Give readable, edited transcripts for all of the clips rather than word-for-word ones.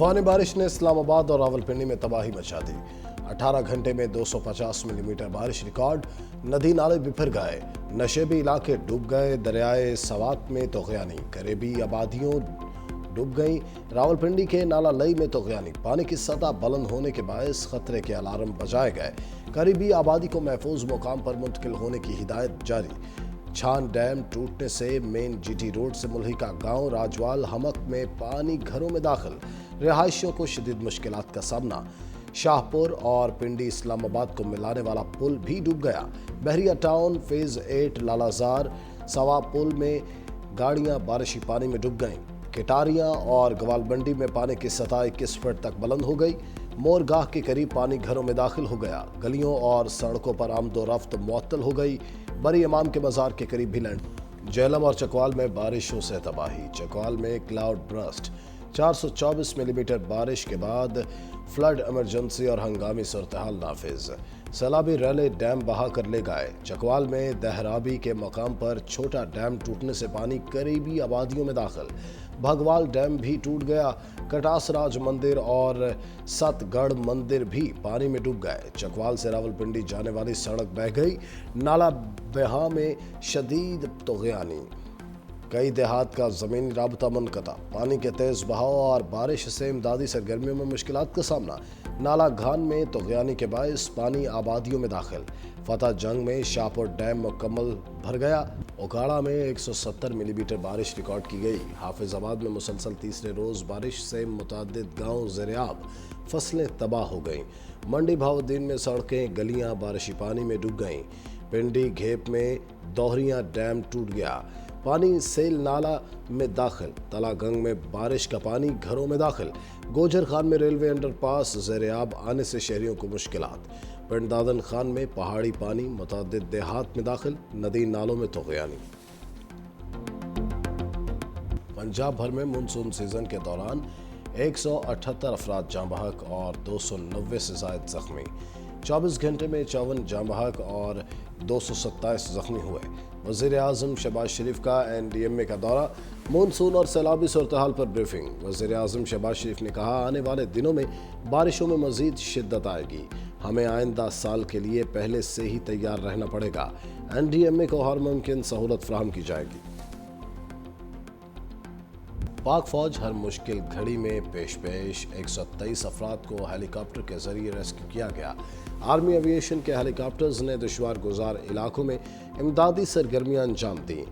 तूफानी बारिश ने इस्लामाबाद और रावलपिंडी में तबाही मचा दी। 18 घंटे में 250 मिलीमीटर बारिश रिकॉर्ड। नदी नाले बिफर गए, नशेबी इलाके डूब गए। दरियाए सवात में तोगयानी, करीबी आबादियों डूब गईं। रावलपिंडी के नाला लई में तोगयानी, पानी की सतह बुलंद होने के बायस खतरे के अलार्म बजाए गए। करीबी आबादी को महफूज मुकाम पर मुंतकिल होने की हिदायत जारी। छान डैम टूटने से मेन जीटी रोड से मुल्हिका गांव राजवाल हमक में पानी घरों में दाखिल, रिहायशियों को शदीद मुश्किलात का सामना। शाहपुर और पिंडी इस्लामाबाद को मिलाने वाला पुल भी डूब गया। बहरिया टाउन फेज 8 लालाजार सवा पुल में गाड़ियां बारिशी पानी में डूब गईं। केटारियां और गवालमंडी में पानी की सतह 21 फुट तक बुलंद हो गई। मोरगाह के करीब पानी घरों में दाखिल हो गया। गलियों और सड़कों पर आमदोरफ्त मुअत्तल हो गई। बरी इमाम के मज़ार के करीब भी लैंड। झेलम और चकवाल में बारिशों से तबाही। चकवाल में क्लाउड ब्रस्ट, 424 मिलीमीटर बारिश के बाद फ्लड इमरजेंसी और हंगामी सूरत-ए-हाल नाफिज। सैलाबी रैले डैम बहा कर ले गए। चकवाल में दहराबी के मकाम पर छोटा डैम टूटने से पानी करीबी आबादियों में दाखिल। भगवाल डैम भी टूट गया। कटासराज मंदिर और सतगढ़ मंदिर भी पानी में डूब गए। चकवाल से रावलपिंडी जाने वाली सड़क बह गई। नाला बेहा में शदीद तोगयानी, कई देहात का ज़मीनी राबता मुनक़ता। पानी के तेज़ बहाव और बारिश से इमदादी सरगर्मियों में मुश्किलात का सामना। नाला घान में तोगयानी के बायस पानी आबादियों में दाखिल। फतह जंग में शाहपुर डैम मुकम्मल भर गया। ओकाड़ा में 170 मिलीमीटर बारिश रिकॉर्ड की गई। हाफिजाबाद में मुसलसल तीसरे रोज़ बारिश से मुतअद्दिद गाँव ज़ेर-ए-आब, फसलें तबाह हो गईं। मंडी बहाउद्दीन में सड़कें गलियाँ बारिशी पानी में डूब गईं। पिंडी घेप में दोहरिया डैम टूट गया, पानी सेल नाला में दाखिल। तलागंग में बारिश का पानी घरों में दाखिल। गोजर खान में रेलवे अंडरपास ज़ेर-ए-आब आने से शहरियों को मुश्किलात। पिंड दादन खान में पहाड़ी पानी मुतअद्दिद देहात में दाखिल। नदी नालों में तोगयानी। पंजाब भर में मानसून सीजन के दौरान 178 अफराद जाँ बहक और 290 से ज़ायद जख्मी। 24 घंटे में 54 जाँ बहक और 227 जख्मी हुए। वज़ीर-ए-आज़म शहबाज शरीफ का NDMA का दौरा। मानसून और सैलाबी सूरत-ए-हाल पर ब्रीफिंग। वज़ीर-ए-आज़म शहबाज शरीफ ने कहा, आने वाले दिनों में बारिशों में मज़ीद शिद्दत आएगी। हमें आइंदा साल के लिए पहले से ही तैयार रहना पड़ेगा। NDMA को हर मुमकिन सहूलत फराहम की जाएगी। पाक फौज हर मुश्किल घड़ी में पेश 123 अफराद को हेलीकॉप्टर के जरिए रेस्क्यू किया गया। आर्मी एविएशन के हेलीकॉप्टर्स ने दुश्वार गुजार इलाकों में इमदादी सरगर्मियां अंजाम दी।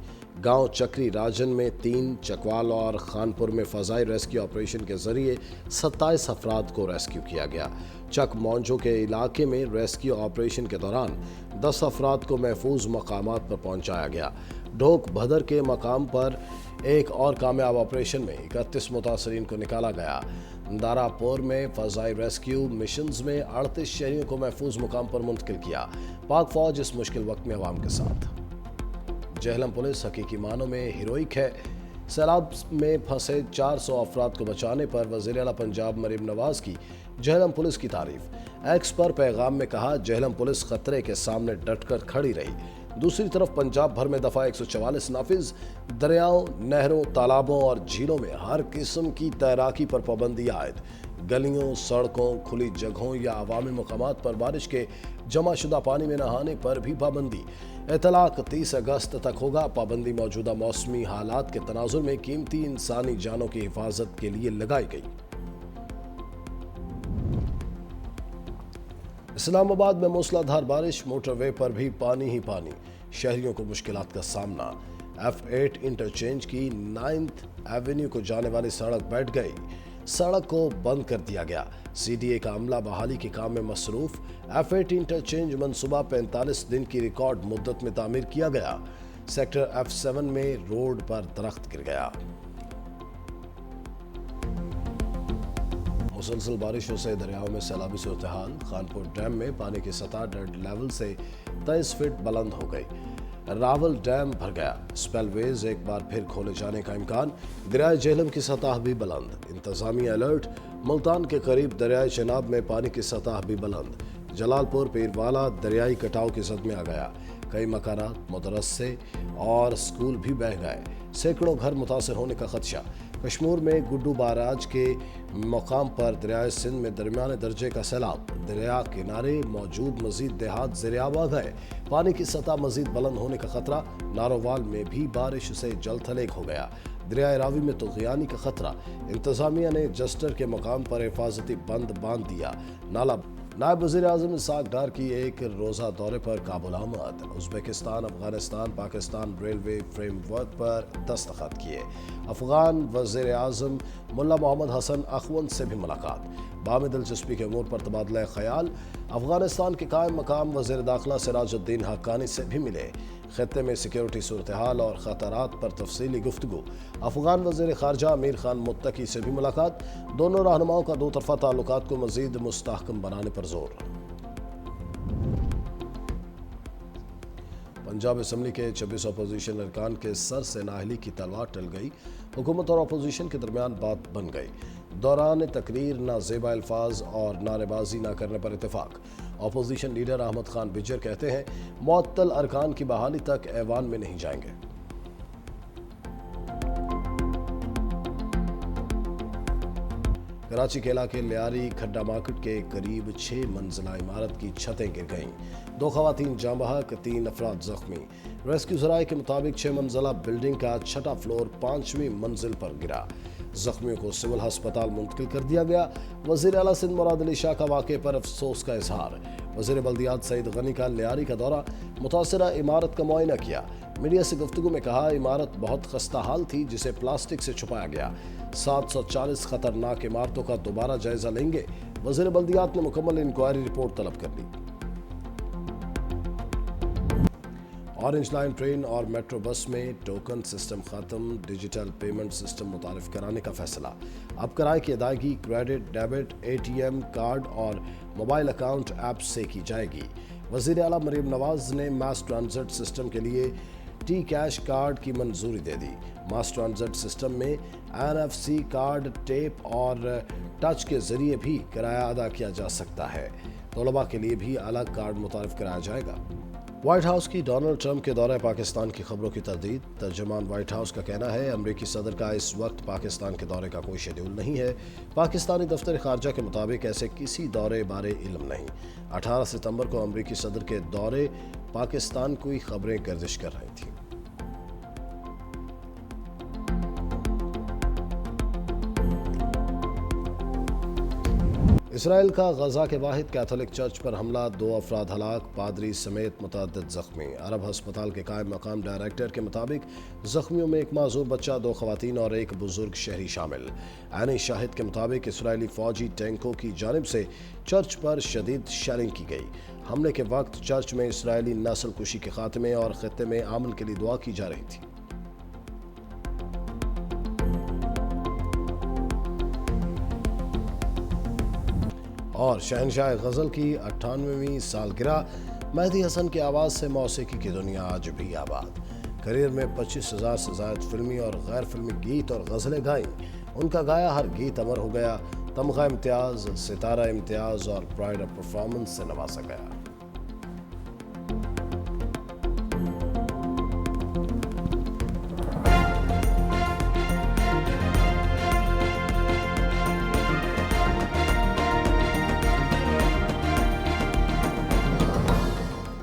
गांव चक्री राजन में 3, चकवाल और खानपुर में फ़ज़ाई रेस्क्यू ऑपरेशन के जरिए 27 अफराद को रेस्क्यू किया गया। चक मौंजो के इलाके में रेस्क्यू ऑपरेशन के दौरान 10 अफराद को महफूज मकामात पर पहुंचाया गया। ढोक भदर के मकाम पर एक और कामयाब ऑपरेशन में 31 मुतासरीन को निकाला गया। दारापुर में फ़ज़ाई रेस्क्यू मिशंस में 38 शहरियों को महफूज मुकाम पर मुंतकिल किया। पाक फौज इस मुश्किल वक्त में अवाम के साथ। झेलम पुलिस हकीकी मानों में हीरोइक है। सैलाब में फंसे 400 अफराद को बचाने पर वज़ीर आला पंजाब मरीम नवाज की झेलम पुलिस की तारीफ। एक्स पर पैगाम में कहा, झेलम पुलिस खतरे के सामने डटकर खड़ी रही। दूसरी तरफ पंजाब भर में दफ़ा 144 नाफिज। दरियाओं, नहरों, तालाबों और झीलों में हर किस्म की तैराकी पर पाबंदी आयद। गलियों, सड़कों, खुली जगहों या अवामी मकामात पर बारिश के जमा शुदा पानी में नहाने पर भी पाबंदी। इतलाक 30 अगस्त तक होगा। पाबंदी मौजूदा मौसमी हालात के तनाजुर में कीमती इंसानी जानों की हिफाजत के लिए लगाई गई। इस्लामाबाद में मूसलाधार बारिश, मोटरवे पर भी पानी ही पानी, शहरियों को मुश्किलात का सामना। F8 इंटरचेंज की 9th एवेन्यू को जाने वाली सड़क बैठ गई। सड़क को बंद कर दिया गया। CDA का अमला बहाली के काम में मसरूफ। F8 इंटरचेंज मनसूबा 45 दिन की रिकॉर्ड मुद्दत में तामीर किया गया। सेक्टर F7 में रोड पर दरख्त गिर गया। मुसलसल बारिशों से दरियाओं में सैलाबी सूरत-ए-हाल। खानपुर डैम में पानी की सतह डेड लेवल से 23 फीट बुलंद हो गई। रावल डैम भर गया। स्पेलवेज एक बार फिर खोले जाने का इम्कान। दरियाए झेलम की सतह भी बुलंद। इंतजामिया अलर्ट। मुल्तान के करीब दरियाए चनाब में पानी की सतह भी बुलंद। जलालपुर पीरवाला दरियाई कटाव की जद में आ गया। कई मकानात, मदरसे और स्कूल भी बह गए। सैकड़ों घर मुतासर होने का खदशा। کشمیر میں گڈو باراج کے مقام پر دریائے سندھ میں درمیانے درجے کا سیلاب، دریا کنارے موجود مزید دیہات زیر آب آ گئے، پانی کی سطح مزید بلند ہونے کا خطرہ، نارووال میں بھی بارش سے جل تھلیک ہو گیا، دریائے راوی میں طغیانی کا خطرہ، انتظامیہ نے جسٹر کے مقام پر حفاظتی بند باندھ دیا، نائب وزیر اعظم اسحاق ڈار کی ایک روزہ دورے پر کابل آمد، Uzbekistan Afghanistan Pakistan railway framework پر دستخط کیے، افغان وزیر اعظم ملا محمد حسن اخون سے بھی ملاقات، باہمی دلچسپی کے امور پر تبادلہ خیال، افغانستان کے قائم مقام وزیر داخلہ سراج الدین حقانی سے بھی ملے، خطے میں سیکیورٹی صورتحال اور خطرات پر تفصیلی گفتگو، افغان وزیر خارجہ امیر خان متقی سے بھی ملاقات، دونوں رہنماؤں کا دو طرفہ تعلقات کو مزید مستحکم بنانے پر زور۔ پنجاب اسمبلی کے 26 اپوزیشن ارکان کے سر سے نااہلی کی تلوار ٹل گئی، حکومت اور اپوزیشن کے درمیان بات بن گئی، دوران تقریر نہ زیبا الفاظ اور نعرے بازی نہ کرنے پر اتفاق، اپوزیشن لیڈر احمد خان بجر کہتے ہیں معطل ارکان کی بحالی تک ایوان میں نہیں جائیں گے۔ کراچی کے علاقے لیاری کھڈا مارکیٹ کے قریب 6 منزلہ عمارت کی چھتیں گر گئیں، 2 خواتین جاں بحق، 3 افراد زخمی، ریسکیو ذرائع کے مطابق 6 منزلہ بلڈنگ کا چھٹا فلور 5ویں منزل پر گرا، زخمیوں کو سول ہسپتال منتقل کر دیا گیا، وزیر اعلیٰ سندھ مراد علی شاہ کا واقعے پر افسوس کا اظہار، وزیر بلدیات سعید غنی کا لیاری کا دورہ، متاثرہ عمارت کا معائنہ کیا، میڈیا سے گفتگو میں کہا عمارت بہت خستہ حال تھی جسے پلاسٹک سے چھپایا گیا، 740 خطرناک عمارتوں کا دوبارہ جائزہ لیں گے، وزیر بلدیات نے مکمل انکوائری رپورٹ طلب کر لی۔ اورنج لائن ٹرین اور میٹرو بس میں ٹوکن سسٹم ختم، ڈیجیٹل پیمنٹ سسٹم متعارف کرانے کا فیصلہ، اب کرائے کی ادائیگی credit, debit, A T M card اور موبائل اکاؤنٹ ایپ سے کی جائے گی، وزیر اعلیٰ مریم نواز نے ماس ٹرانزٹ سسٹم کے لیے ٹی کیش کارڈ کی منظوری دے دی، ماس ٹرانزٹ سسٹم میں NFC کارڈ، ٹیپ اور ٹچ کے ذریعے بھی کرایہ ادا کیا جا سکتا ہے، طلباء کے لیے بھی الگ کارڈ متعارف کرایا جائے گا۔ وائٹ ہاؤس کی ڈونلڈ ٹرمپ کے دورہ پاکستان کی خبروں کی تردید، ترجمان وائٹ ہاؤس کا کہنا ہے امریکی صدر کا اس وقت پاکستان کے دورے کا کوئی شیڈول نہیں ہے، پاکستانی دفتر خارجہ کے مطابق ایسے کسی دورے بارے علم نہیں، 18 ستمبر کو امریکی صدر کے دورے پاکستان کوئی خبریں گردش کر رہی تھیں۔ اسرائیل کا غزہ کے واحد کیتھولک چرچ پر حملہ، 2 افراد ہلاک، پادری سمیت متعدد زخمی، عرب ہسپتال کے قائم مقام ڈائریکٹر کے مطابق زخمیوں میں ایک معذور بچہ، 2 خواتین اور ایک بزرگ شہری شامل، عینی شاہد کے مطابق اسرائیلی فوجی ٹینکوں کی جانب سے چرچ پر شدید شیلنگ کی گئی، حملے کے وقت چرچ میں اسرائیلی نسل کشی کے خاتمے اور خطے میں امن کے لیے دعا کی جا رہی تھی۔ اور شہنشاہ غزل کی 98ویں سالگرہ، مہدی حسن کی آواز سے موسیقی کی دنیا آج بھی آباد، کریئر میں 25,000 سے زائد فلمی اور غیر فلمی گیت اور غزلیں گائیں، ان کا گایا ہر گیت امر ہو گیا، تمغہ امتیاز، ستارہ امتیاز اور پرائڈ آف پرفارمنس سے نوازا گیا۔